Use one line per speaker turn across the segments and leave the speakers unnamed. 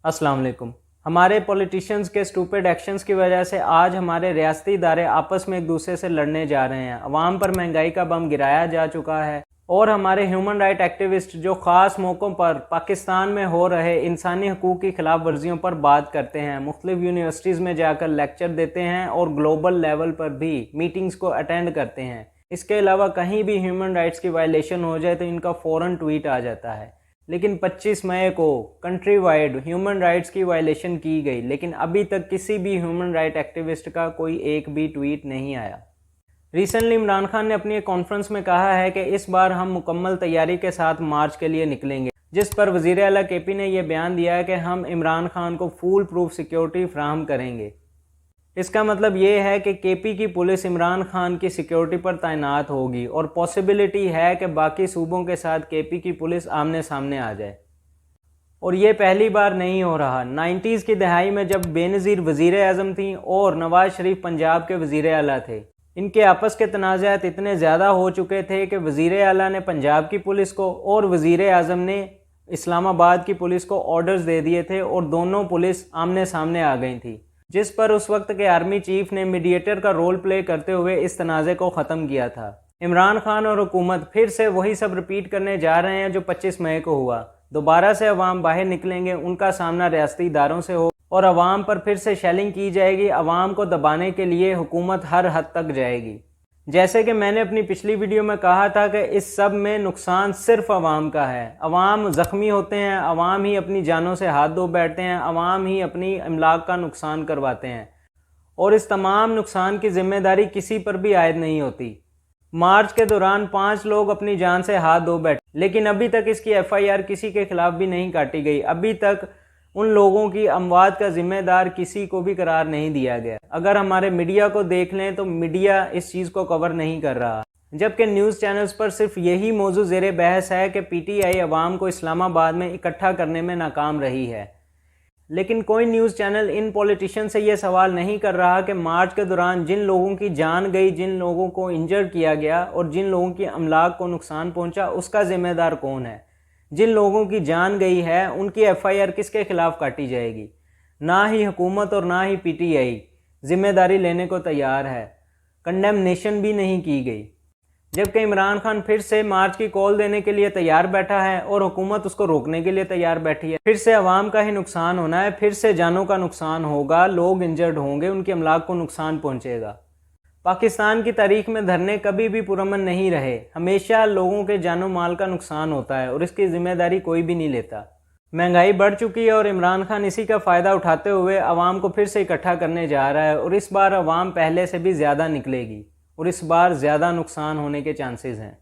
अस्सलाम वालेकुम। हमारे पॉलिटिशियंस के स्टूपिड एक्शंस की वजह से आज हमारे रियासती इदारे आपस में एक दूसरे से लड़ने जा रहे हैं। अवाम पर महंगाई का बम गिराया जा चुका है और हमारे ह्यूमन राइट एक्टिविस्ट जो ख़ास मौक़ों पर पाकिस्तान में हो रहे इंसानी हकूक़ की खिलाफ वर्जियों पर बात करते हैं, मुख्तलिफ यूनिवर्सिटीज़ में जाकर लेक्चर देते हैं और ग्लोबल लेवल पर भी मीटिंग्स को अटेंड करते हैं। इसके अलावा कहीं भी ह्यूमन राइट्स की वायलेशन हो जाए तो इनका फ़ौरन ट्वीट आ जाता है। लेकिन 25 मई को कंट्री वाइड ह्यूमन राइट्स की वायलेशन की गई, लेकिन अभी तक किसी भी ह्यूमन राइट एक्टिविस्ट का कोई एक भी ट्वीट नहीं आया। रिसेंटली इमरान खान ने अपनी एक कॉन्फ्रेंस में कहा है कि इस बार हम मुकम्मल तैयारी के साथ मार्च के लिए निकलेंगे, जिस पर वज़ीर आला केपी ने यह बयान दिया है कि हम इमरान खान को फुल प्रूफ सिक्योरिटी फ्राहम करेंगे। इसका मतलब ये है कि केपी की पुलिस इमरान खान की सिक्योरिटी पर तैनात होगी और पॉसिबिलिटी है कि बाकी सूबों के साथ केपी की पुलिस आमने सामने आ जाए। और ये पहली बार नहीं हो रहा। 90s की दहाई में जब बेनज़ीर वज़ीर आज़म थी और नवाज़ शरीफ पंजाब के वज़ीर आला थे, इनके आपस के तनाज़ात इतने ज़्यादा हो चुके थे कि वज़ीर आला ने पंजाब की पुलिस को और वज़ीर आज़म ने इस्लामाबाद की पुलिस को ऑर्डर्स दे दिए थे और दोनों पुलिस आमने सामने आ गई थी, जिस पर उस वक्त के आर्मी चीफ ने मीडिएटर का रोल प्ले करते हुए इस तनाज़े को ख़त्म किया था। इमरान खान और हुकूमत फिर से वही सब रिपीट करने जा रहे हैं जो 25 मई को हुआ। दोबारा से अवाम बाहर निकलेंगे, उनका सामना रियासती इदारों से हो और अवाम पर फिर से शेलिंग की जाएगी। अवाम को दबाने के लिए हुकूमत हर हद तक जाएगी। जैसे कि मैंने अपनी पिछली वीडियो में कहा था कि इस सब में नुकसान सिर्फ अवाम का है। अवाम ज़ख्मी होते हैं, अवाम ही अपनी जानों से हाथ धो बैठते हैं, अवाम ही अपनी अमलाक का नुकसान करवाते हैं और इस तमाम नुकसान की जिम्मेदारी किसी पर भी आयद नहीं होती। मार्च के दौरान 5 लोग अपनी जान से हाथ धो बैठे, लेकिन अभी तक इसकी FIR किसी के खिलाफ भी नहीं काटी गई। अभी तक उन लोगों की अमवात का जिम्मेदार किसी को भी करार नहीं दिया गया। अगर हमारे मीडिया को देख लें तो मीडिया इस चीज़ को कवर नहीं कर रहा, जबकि न्यूज़ चैनल्स पर सिर्फ यही मौजू ज़ेरे बहस है कि PTI अवाम को इस्लामाबाद में इकट्ठा करने में नाकाम रही है। लेकिन कोई न्यूज़ चैनल इन पॉलिटिशियन से ये सवाल नहीं कर रहा कि मार्च के दौरान जिन लोगों की जान गई, जिन लोगों को इंजर्ड किया गया और जिन लोगों की अमलाक को नुकसान पहुंचा, उसका ज़िम्मेदार कौन है। जिन लोगों की जान गई है उनकी FIR किसके खिलाफ काटी जाएगी। ना ही हुकूमत और ना ही PTI जिम्मेदारी लेने को तैयार है। कंडेमनेशन भी नहीं की गई, जबकि इमरान खान फिर से मार्च की कॉल देने के लिए तैयार बैठा है और हुकूमत उसको रोकने के लिए तैयार बैठी है। फिर से अवाम का ही नुकसान होना है, फिर से जानों का नुकसान होगा, लोग इंजर्ड होंगे, उनकी अमलाक को नुकसान पहुंचेगा। पाकिस्तान की तारीख में धरने कभी भी पुरअमन नहीं रहे, हमेशा लोगों के जानो माल का नुकसान होता है और इसकी जिम्मेदारी कोई भी नहीं लेता। महंगाई बढ़ चुकी है और इमरान खान इसी का फ़ायदा उठाते हुए अवाम को फिर से इकट्ठा करने जा रहा है और इस बार अवाम पहले से भी ज़्यादा निकलेगी और इस बार ज़्यादा नुकसान होने के चांसेस हैं।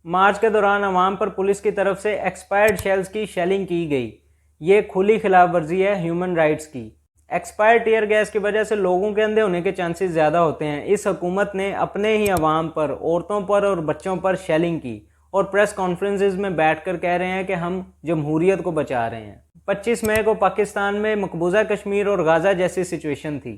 मार्च के दौरान अवाम पर पुलिस की तरफ से एक्सपायर्ड शेल्स की शेलिंग की गई। ये खुली खिलाफ वर्जी है ह्यूमन राइट्स की। एक्सपायर्ड टीयर गैस की वजह से लोगों के अंधे होने के चांसेस ज़्यादा होते हैं। इस हुकूमत ने अपने ही अवाम पर, औरतों पर और बच्चों पर शेलिंग की और प्रेस कॉन्फ्रेंसेस में बैठकर कह रहे हैं कि हम जमहूरियत को बचा रहे हैं। 25 मई को पाकिस्तान में मकबूजा कश्मीर और गाज़ा जैसी सिचुएशन थी।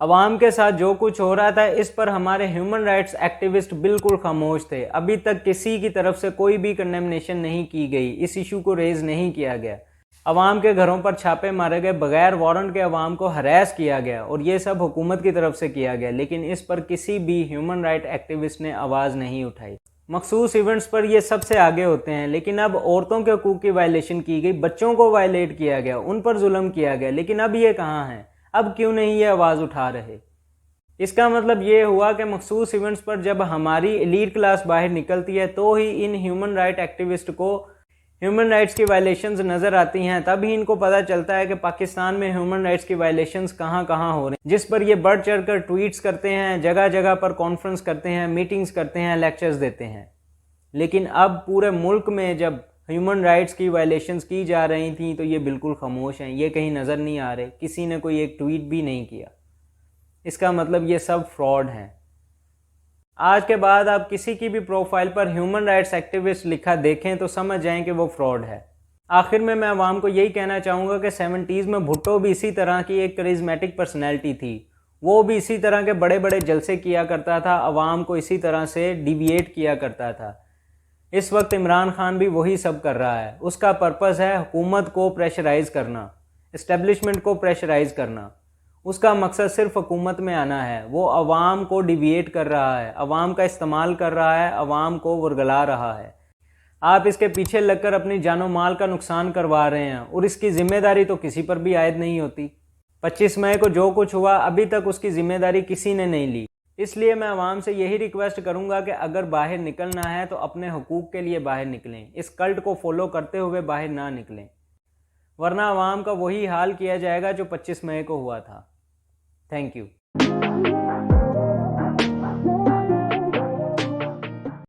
अवाम के साथ जो कुछ हो रहा था इस पर हमारे ह्यूमन राइट्स एक्टिविस्ट बिल्कुल खामोश थे। अभी तक किसी की तरफ से कोई भी कंडेमनेशन नहीं की गई, इस इशू को रेज नहीं किया गया। अवाम के घरों पर छापे मारे गए, बगैर वारंट के अवाम को हरास किया गया और ये सब हुकूमत की तरफ से किया गया, लेकिन इस पर किसी भी ह्यूमन राइट एक्टिविस्ट ने आवाज़ नहीं उठाई। मखसूस इवेंट्स पर ये सबसे आगे होते हैं, लेकिन अब औरतों के हकूक़ की वायलेशन की गई, बच्चों को वायलेट किया गया, उन पर जुल्म किया गया, लेकिन अब ये कहाँ हैं? अब क्यों नहीं ये आवाज़ उठा रहे? इसका मतलब ये हुआ कि मखसूस इवेंट्स पर जब हमारी एलीट क्लास बाहर निकलती है तो ही इन ह्यूमन राइट एक्टिविस्ट को ह्यूमन राइट्स की वायलेशंस नज़र आती हैं, तब ही इनको पता चलता है कि पाकिस्तान में ह्यूमन राइट्स की वायलेशंस कहाँ कहाँ हो रही हैं, जिस पर ये बढ़ चढ़ कर ट्वीट्स करते हैं, जगह जगह पर कॉन्फ्रेंस करते हैं, मीटिंग्स करते हैं, लेक्चर्स देते हैं। लेकिन अब पूरे मुल्क में जब ह्यूमन राइट्स की वायलेशंस की जा रही थी तो ये बिल्कुल खामोश हैं, ये कहीं नज़र नहीं आ रहे, किसी ने कोई एक ट्वीट भी नहीं किया। इसका मतलब ये सब फ्रॉड हैं। आज के बाद आप किसी की भी प्रोफाइल पर ह्यूमन राइट्स एक्टिविस्ट लिखा देखें तो समझ जाएं कि वो फ्रॉड है। आखिर में मैं आवाम को यही कहना चाहूँगा कि 70s में भुट्टो भी इसी तरह की एक करिज्मेटिक पर्सनैलिटी थी। वो भी इसी तरह के बड़े बड़े जलसे किया करता था, अवाम को इसी तरह से डिविएट किया करता था। इस वक्त इमरान खान भी वही सब कर रहा है। उसका पर्पस है हुकूमत को प्रेशराइज करना। اسٹیبلشمنٹ کو پریشرائز کرنا. اس کا مقصد صرف حکومت میں آنا ہے. وہ عوام کو ڈیویٹ کر رہا ہے، عوام کا استعمال کر رہا ہے، عوام کو ورگلا رہا ہے. آپ اس کے پیچھے لگ کر اپنی جان و مال کا نقصان کروا رہے ہیں اور اس کی ذمہ داری تو کسی پر بھی عائد نہیں ہوتی. 25 مئی کو جو کچھ ہوا ابھی تک اس کی ذمہ داری کسی نے نہیں لی. اس لیے میں عوام سے یہی ریکویسٹ کروں گا کہ اگر باہر نکلنا ہے تو اپنے حقوق کے لیے باہر نکلیں، اس کلٹ کو فالو کرتے ہوئے باہر نہ نکلیں، ورنہ عوام کا وہی حال کیا جائے گا جو 25 مئی کو ہوا تھا. Thank you.